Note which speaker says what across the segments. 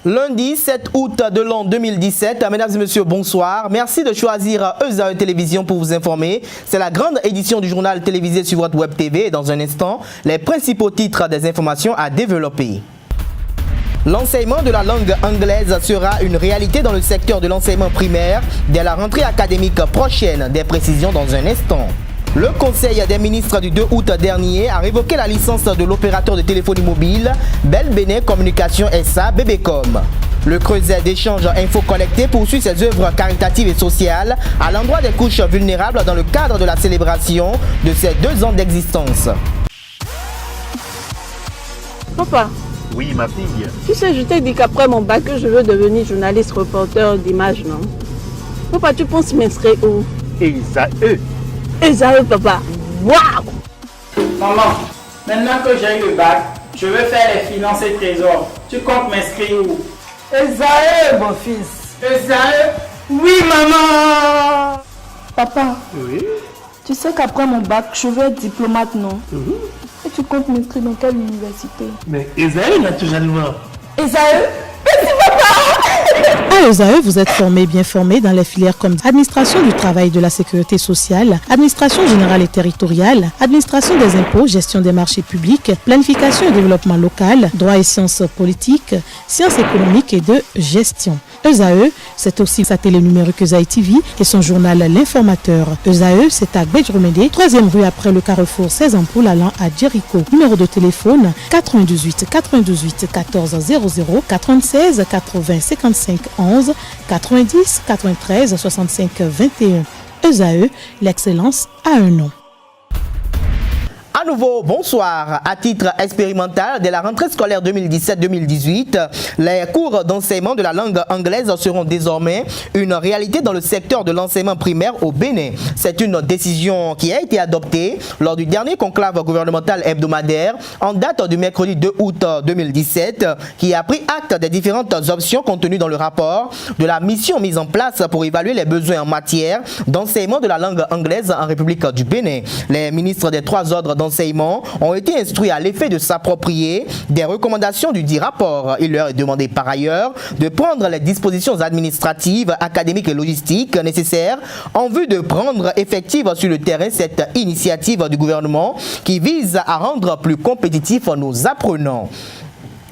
Speaker 1: Lundi 7 août de l'an 2017, mesdames et messieurs, bonsoir. Merci de choisir ESAE Télévision pour vous informer. C'est la grande édition du journal télévisé sur votre web TV. Et dans un instant, les principaux titres des informations à développer. L'enseignement de la langue anglaise sera une réalité dans le secteur de l'enseignement primaire dès la rentrée académique prochaine. Des précisions dans un instant. Le Conseil des ministres du 2 août dernier a révoqué la licence de l'opérateur de téléphonie mobile Bell Benet Communication SA Bébécom. Le Creuset d'échange info-collecté poursuit ses œuvres caritatives et sociales à l'endroit des couches vulnérables dans le cadre de la célébration de ses 2 ans d'existence.
Speaker 2: Papa.
Speaker 3: Oui, ma fille.
Speaker 2: Tu sais, je t'ai dit qu'après mon bac, je veux devenir journaliste reporter d'images, non? Papa, tu penses m'inscrire où?
Speaker 3: ESAE.
Speaker 2: ESAE, papa. Waouh!
Speaker 4: Maman, maintenant que j'ai eu le bac, je veux faire les finances et trésors. Tu comptes m'inscrire où?
Speaker 5: ESAE, mon fils.
Speaker 4: ESAE? Oui, maman!
Speaker 5: Papa,
Speaker 3: Oui.
Speaker 5: tu sais qu'après mon bac, je veux être diplomate, non? Et tu comptes m'inscrire dans quelle université?
Speaker 3: Mais ESAE, naturellement.
Speaker 5: ESAE?
Speaker 6: À ESAE, vous êtes bien formé dans les filières comme administration du travail et de la sécurité sociale, administration générale et territoriale, administration des impôts, gestion des marchés publics, planification et développement local, droit et sciences politiques, sciences économiques et de gestion. ESAE, c'est aussi sa télé numérique ESAE TV et son journal L'Informateur. ESAE, c'est à Bedjromede, 3e rue après le carrefour 16 ampoules allant à Jericho. Numéro de téléphone 98 98 14 00 96 80 55 11 90 93 65 21. ESAE, l'excellence a un nom.
Speaker 1: À nouveau, bonsoir. À titre expérimental, dès la rentrée scolaire 2017-2018, les cours d'enseignement de la langue anglaise seront désormais une réalité dans le secteur de l'enseignement primaire au Bénin. C'est une décision qui a été adoptée lors du dernier conclave gouvernemental hebdomadaire en date du mercredi 2 août 2017, qui a pris acte des différentes options contenues dans le rapport de la mission mise en place pour évaluer les besoins en matière d'enseignement de la langue anglaise en République du Bénin. Les ministres des 3 ordres d'enseignement ont été instruits à l'effet de s'approprier des recommandations du dit rapport. Il leur est demandé par ailleurs de prendre les dispositions administratives, académiques et logistiques nécessaires en vue de prendre effective sur le terrain cette initiative du gouvernement qui vise à rendre plus compétitifs nos apprenants.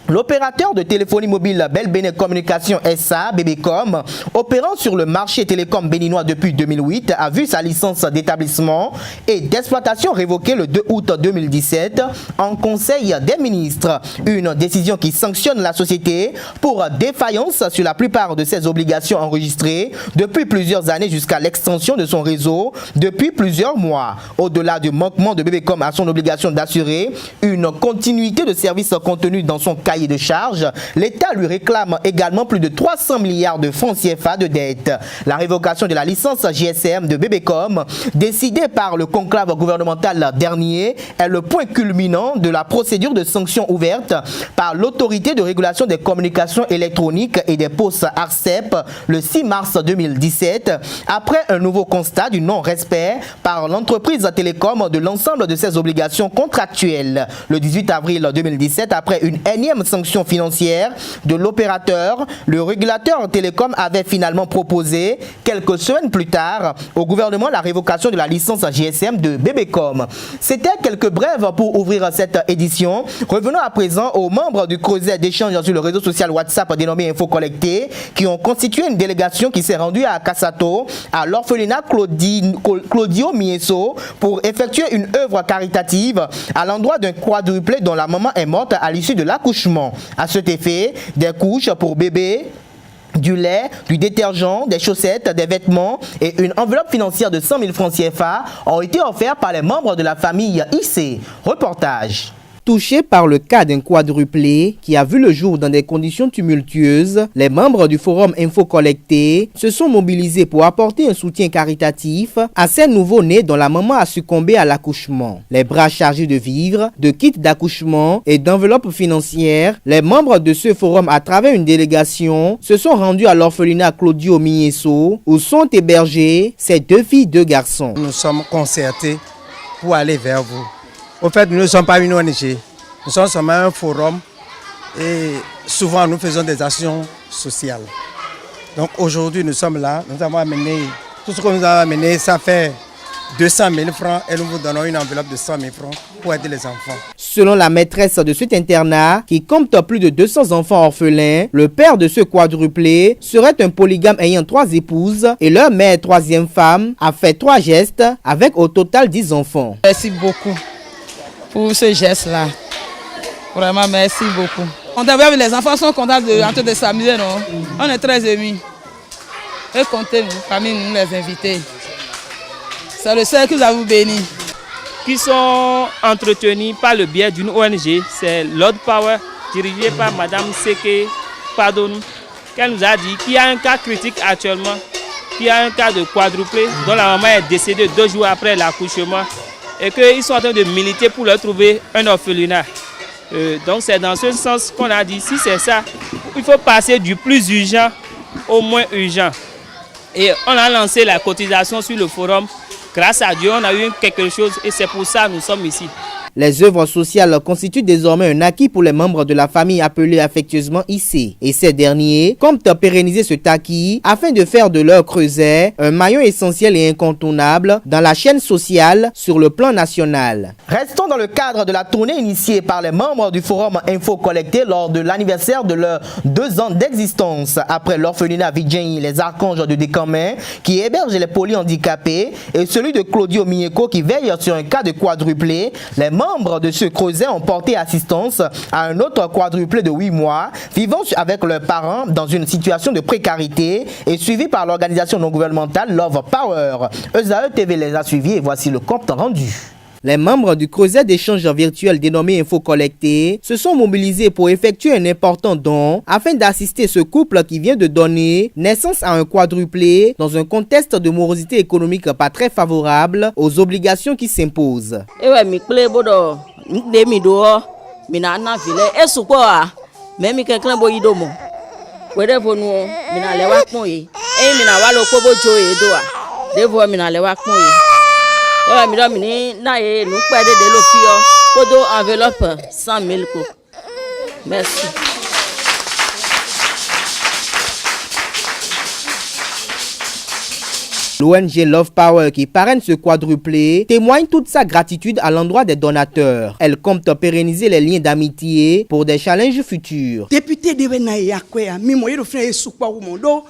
Speaker 1: L'opérateur de téléphonie mobile Bell Benet Communication SA, Bébécom, opérant sur le marché télécom béninois depuis 2008, a vu sa licence d'établissement et d'exploitation révoquée le 2 août 2017 en Conseil des ministres. Une décision qui sanctionne la société pour défaillance sur la plupart de ses obligations enregistrées depuis plusieurs années jusqu'à l'extension de son réseau depuis plusieurs mois. Au-delà du manquement de Bébécom à son obligation d'assurer une continuité de services contenus dans son cahier de charge, l'État lui réclame également plus de 300 milliards de francs CFA de dette. La révocation de la licence GSM de Bébécom, décidée par le conclave gouvernemental dernier, est le point culminant de la procédure de sanction ouverte par l'autorité de régulation des communications électroniques et des postes ARCEP le 6 mars 2017, après un nouveau constat du non-respect par l'entreprise télécom de l'ensemble de ses obligations contractuelles. Le 18 avril 2017, après une énième sanction financière de l'opérateur, le régulateur télécom avait finalement proposé, quelques semaines plus tard, au gouvernement la révocation de la licence GSM de Bébécom. C'était quelques brèves pour ouvrir cette édition. Revenons à présent aux membres du Creuset d'échange sur le réseau social WhatsApp dénommé Info Collecté, qui ont constitué une délégation qui s'est rendue à Kassato, à l'orphelinat Claudio Mieso, pour effectuer une œuvre caritative à l'endroit d'un quadruplé dont la maman est morte à l'issue de l'accouchement. À cet effet, des couches pour bébé, du lait, du détergent, des chaussettes, des vêtements et une enveloppe financière de 100 000 francs CFA ont été offerts par les membres de la famille IC. Reportage. Touchés par le cas d'un quadruplé qui a vu le jour dans des conditions tumultueuses, les membres du forum Info Collecté se sont mobilisés pour apporter un soutien caritatif à ces nouveaux-nés dont la maman a succombé à l'accouchement. Les bras chargés de vivres, de kits d'accouchement et d'enveloppes financières, les membres de ce forum, à travers une délégation, se sont rendus à l'orphelinat Claudio Mieso où sont hébergés ces 2 filles, 2 garçons.
Speaker 7: Nous sommes concertés pour aller vers vous. Au fait, nous ne sommes pas une ONG, nous sommes seulement un forum et souvent nous faisons des actions sociales. Donc aujourd'hui nous sommes là, nous avons amené, tout ce que nous avons amené, ça fait 200 000 francs et nous vous donnons une enveloppe de 100 000 francs pour aider les enfants.
Speaker 1: Selon la maîtresse de cet internat, qui compte plus de 200 enfants orphelins, le père de ce quadruplé serait un polygame ayant 3 épouses et leur mère, 3e femme, a fait 3 gestes avec au total 10 enfants.
Speaker 8: Merci beaucoup pour ce geste-là. Vraiment, merci beaucoup. Les enfants sont contents de s'amuser, non? On est très émus. Et comptez, parmi nous, les invités. C'est le seul que vous avez béni.
Speaker 9: Qui sont entretenus par le biais d'une ONG, c'est Lord Power, dirigé par Madame Seke Pardon, qu'elle nous a dit qu'il y a un cas critique actuellement, qu'il y a un cas de quadruplé dont la maman est décédée 2 jours après l'accouchement et qu'ils sont en train de militer pour leur trouver un orphelinat. Donc c'est dans ce sens qu'on a dit, si c'est ça, il faut passer du plus urgent au moins urgent. Et on a lancé la cotisation sur le forum. Grâce à Dieu, on a eu quelque chose et c'est pour ça que nous sommes ici.
Speaker 1: Les œuvres sociales constituent désormais un acquis pour les membres de la famille appelés affectueusement IC. Et ces derniers comptent pérenniser cet acquis afin de faire de leur creuset un maillon essentiel et incontournable dans la chaîne sociale sur le plan national. Restons dans le cadre de la tournée initiée par les membres du Forum Info Collecté lors de l'anniversaire de leurs 2 ans d'existence. Après l'orphelinat Vidjeni, les archanges de Décamé qui hébergent les polyhandicapés et celui de Claudio Mieko qui veille sur un cas de quadruplé, les membres de ce creuset ont porté assistance à un autre quadruplé de 8 mois vivant avec leurs parents dans une situation de précarité et suivi par l'organisation non gouvernementale Love Power. ESAE TV les a suivis et voici le compte rendu. Les membres du creuset d'échange virtuel dénommé Info Collecté se sont mobilisés pour effectuer un important don afin d'assister ce couple qui vient de donner naissance à un quadruplé dans un contexte de morosité économique pas très favorable aux obligations qui s'imposent.
Speaker 2: Merci.
Speaker 1: L'ONG Love Power qui parraine ce quadruplé témoigne toute sa gratitude à l'endroit des donateurs. Elle compte pérenniser les liens d'amitié pour des challenges futurs.
Speaker 10: Député de Benayakwe, Mimoye de Frère Soukwa Wumondo,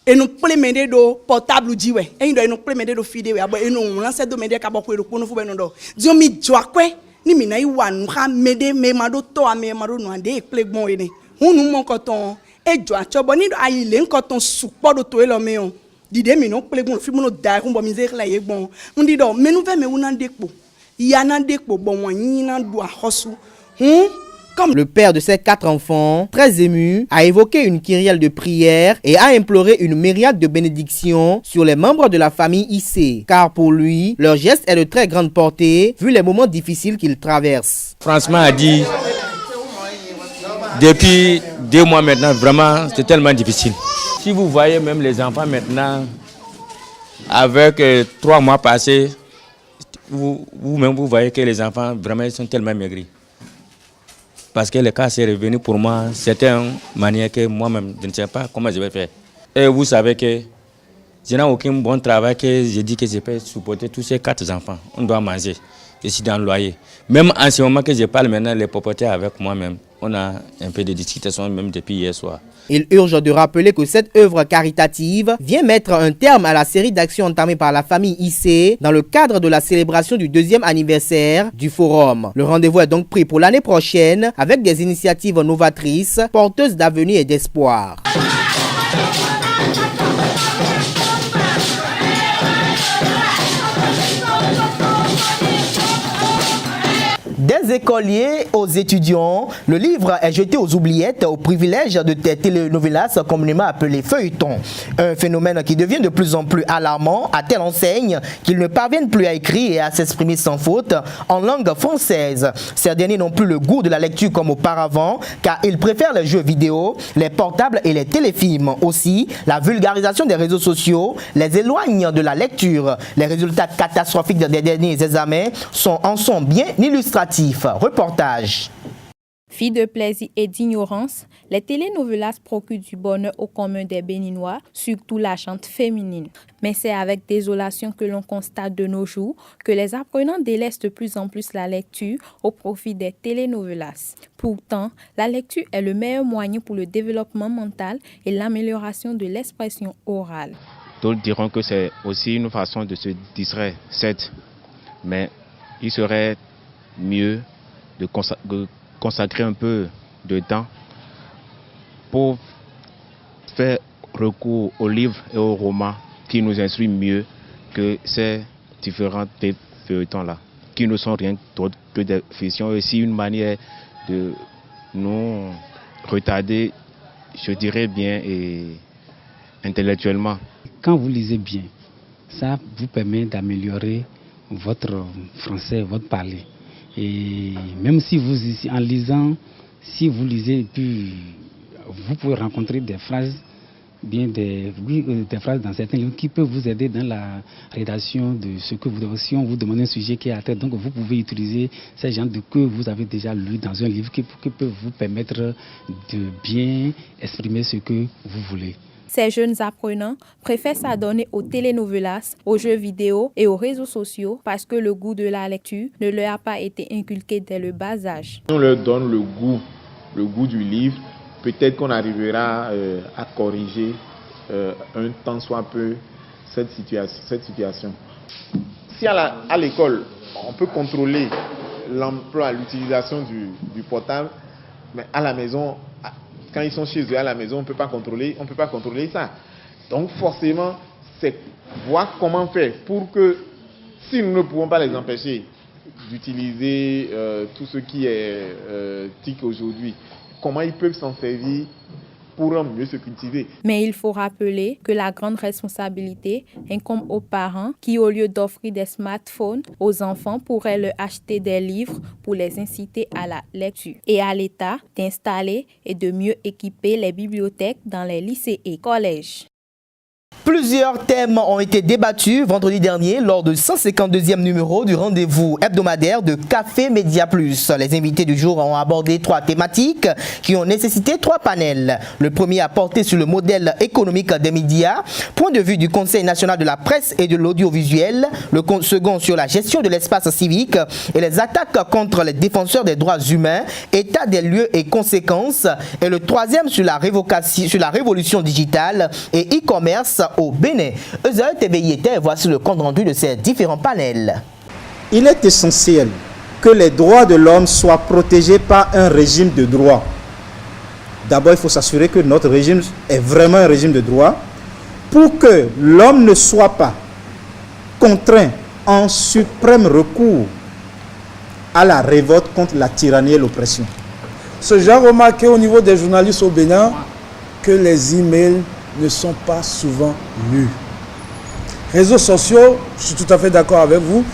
Speaker 10: et nous plémender do portable diwe, et nous plémender do fidèle, et nous lancer do médias kabako pour nous faire nos. Dieu mi joakwe, ni mina iwa nous ramède me mado to ame mado nous ande plébon ene. On nous mon coton, et joacho boni do aïle un coton soukwa do to eloméon. Dide mi non plébon, fi mon da on bo misère la bon. On dit do, mais nous veut me unan dekpo. Yana dekpo bon wani nan do hosu.
Speaker 1: Le père de ses 4 enfants, très ému, a évoqué une kyrielle de prière et a imploré une myriade de bénédictions sur les membres de la famille IC. Car pour lui, leur geste est de très grande portée vu les moments difficiles qu'ils traversent.
Speaker 11: Franchement, a dit, depuis 2 mois maintenant, vraiment, c'est tellement difficile. Si vous voyez même les enfants maintenant, avec 3 mois passés, vous-même vous voyez que les enfants vraiment ils sont tellement maigris. Parce que le cas s'est revenu pour moi, c'était une manière que moi-même, je ne sais pas comment je vais faire. Et vous savez que je n'ai aucun bon travail que je dis que je peux supporter tous ces 4 enfants. On doit manger. Je suis dans le loyer. Même en ce moment que je parle maintenant, les propriétaires avec moi-même, on a un peu de discussion même depuis hier soir.
Speaker 1: Il urge de rappeler que cette œuvre caritative vient mettre un terme à la série d'actions entamées par la famille IC dans le cadre de la célébration du 2e anniversaire du forum. Le rendez-vous est donc pris pour l'année prochaine avec des initiatives novatrices, porteuses d'avenir et d'espoir. Des écoliers aux étudiants, le livre est jeté aux oubliettes au privilège de des telenovelas communément appelés feuilletons. Un phénomène qui devient de plus en plus alarmant à telle enseigne qu'ils ne parviennent plus à écrire et à s'exprimer sans faute en langue française. Ces derniers n'ont plus le goût de la lecture comme auparavant car ils préfèrent les jeux vidéo, les portables et les téléfilms. Aussi, la vulgarisation des réseaux sociaux les éloigne de la lecture. Les résultats catastrophiques des derniers examens en sont bien illustratifs. Reportage.
Speaker 12: Fille de plaisir et d'ignorance, les telenovelas procurent du bonheur au commun des Béninois, surtout la chante féminine. Mais c'est avec désolation que l'on constate de nos jours que les apprenants délaissent de plus en plus la lecture au profit des telenovelas. Pourtant, la lecture est le meilleur moyen pour le développement mental et l'amélioration de l'expression orale.
Speaker 13: D'autres diront que c'est aussi une façon de se distraire, certes, mais il serait mieux de consacrer un peu de temps pour faire recours aux livres et aux romans qui nous instruisent mieux que ces différents feuilletons-là, qui ne sont rien d'autre que des fictions, et aussi une manière de nous retarder, je dirais bien, et intellectuellement.
Speaker 14: Quand vous lisez bien, ça vous permet d'améliorer votre français, votre parler. Et même si vous, en lisant, si vous lisez, puis vous pouvez rencontrer des phrases, des phrases dans certains livres qui peuvent vous aider dans la rédaction de ce que vous devez. Si on vous demande un sujet qui est à tête, donc vous pouvez utiliser ces genres que vous avez déjà lu dans un livre qui peut vous permettre de bien exprimer ce que vous voulez.
Speaker 12: Ces jeunes apprenants préfèrent s'adonner aux telenovelas, aux jeux vidéo et aux réseaux sociaux parce que le goût de la lecture ne leur a pas été inculqué dès le bas âge.
Speaker 15: On leur donne le goût du livre, peut-être qu'on arrivera à corriger un tant soit peu cette situation. Si à l'école, on peut contrôler l'emploi, l'utilisation du portable, mais à la maison, quand ils sont chez eux à la maison, on ne peut pas contrôler ça. Donc forcément, c'est voir comment faire pour que, si nous ne pouvons pas les empêcher d'utiliser tout ce qui est TIC aujourd'hui, comment ils peuvent s'en servir pour mieux se cultiver.
Speaker 12: Mais il faut rappeler que la grande responsabilité incombe aux parents qui, au lieu d'offrir des smartphones aux enfants, pourraient leur acheter des livres pour les inciter à la lecture. Et à l'État d'installer et de mieux équiper les bibliothèques dans les lycées et collèges.
Speaker 1: Plusieurs thèmes ont été débattus vendredi dernier lors du 152e numéro du rendez-vous hebdomadaire de Café Média Plus. Les invités du jour ont abordé 3 thématiques qui ont nécessité 3 panels. Le premier a porté sur le modèle économique des médias, point de vue du Conseil national de la presse et de l'audiovisuel. Le second sur la gestion de l'espace civique et les attaques contre les défenseurs des droits humains, état des lieux et conséquences. Et le troisième sur la révolution digitale et e-commerce au Bénin. Ezel TVIT, voici le compte rendu de ces différents panels.
Speaker 16: Il est essentiel que les droits de l'homme soient protégés par un régime de droit. D'abord, il faut s'assurer que notre régime est vraiment un régime de droit pour que l'homme ne soit pas contraint en suprême recours à la révolte contre la tyrannie et l'oppression.
Speaker 17: J'ai remarqué au niveau des journalistes au Bénin que les emails ne sont pas souvent lus. Réseaux sociaux, je suis tout à fait d'accord avec vous.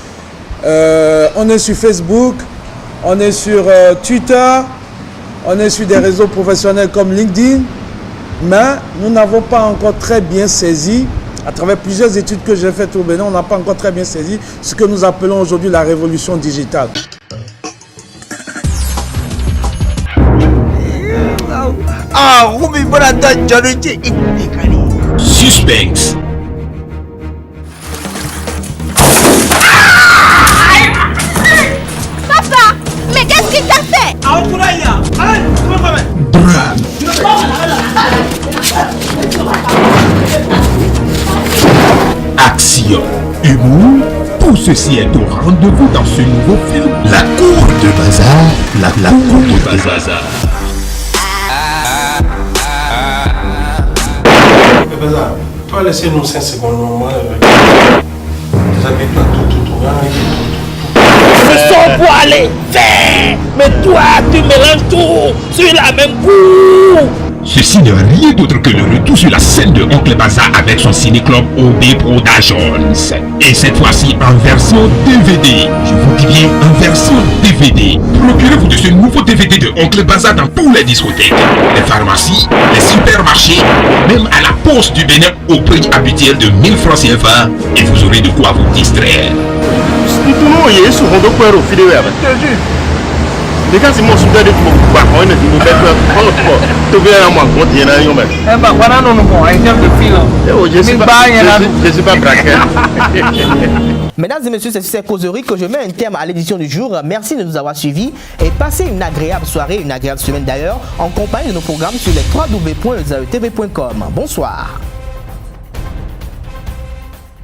Speaker 17: On est sur Facebook, on est sur Twitter, on est sur des réseaux professionnels comme LinkedIn, mais nous n'avons pas encore très bien saisi, à travers plusieurs études que j'ai faites au Bénin, on n'a pas encore très bien saisi ce que nous appelons aujourd'hui la révolution digitale.
Speaker 18: Suspense.
Speaker 19: Papa, mais qu'est-ce qu'il t'a fait?
Speaker 18: Drame. Action. Humour. Tout ceci est au rendez-vous dans ce nouveau film. La cour de bazar. La cour de bazar.
Speaker 20: Toi, laissez-nous 5 secondes, moi. Déshabille-toi tout.
Speaker 18: Je sors pour aller faire. Mais toi, tu mélanges tout sur la même cour. Ceci n'est rien d'autre que le retour sur la scène de Oncle Bazar avec son ciné-club OB Productions. Et cette fois-ci en version DVD. Je vous dis bien en version DVD. Procurez-vous de ce nouveau DVD de Oncle Bazar dans toutes les discothèques, les pharmacies, les supermarchés, même à la poste du Bénin au prix habituel de 1000 francs CFA. Et vous aurez de quoi vous distraire.
Speaker 3: Les gars, c'est mon soudeur de mon bac, on est dit, nous mettons tout bien à moi, quand il y en a un homme.
Speaker 4: Eh ben, voilà, non, non, un chef de file.
Speaker 3: Je suis pas braqueur.
Speaker 1: Mesdames et messieurs, c'est sur ces causeries que je mets un terme à l'édition du jour. Merci de nous avoir suivis et passez une agréable soirée, une agréable semaine d'ailleurs, en compagnie de nos programmes sur les www.lezaetv.com. Bonsoir.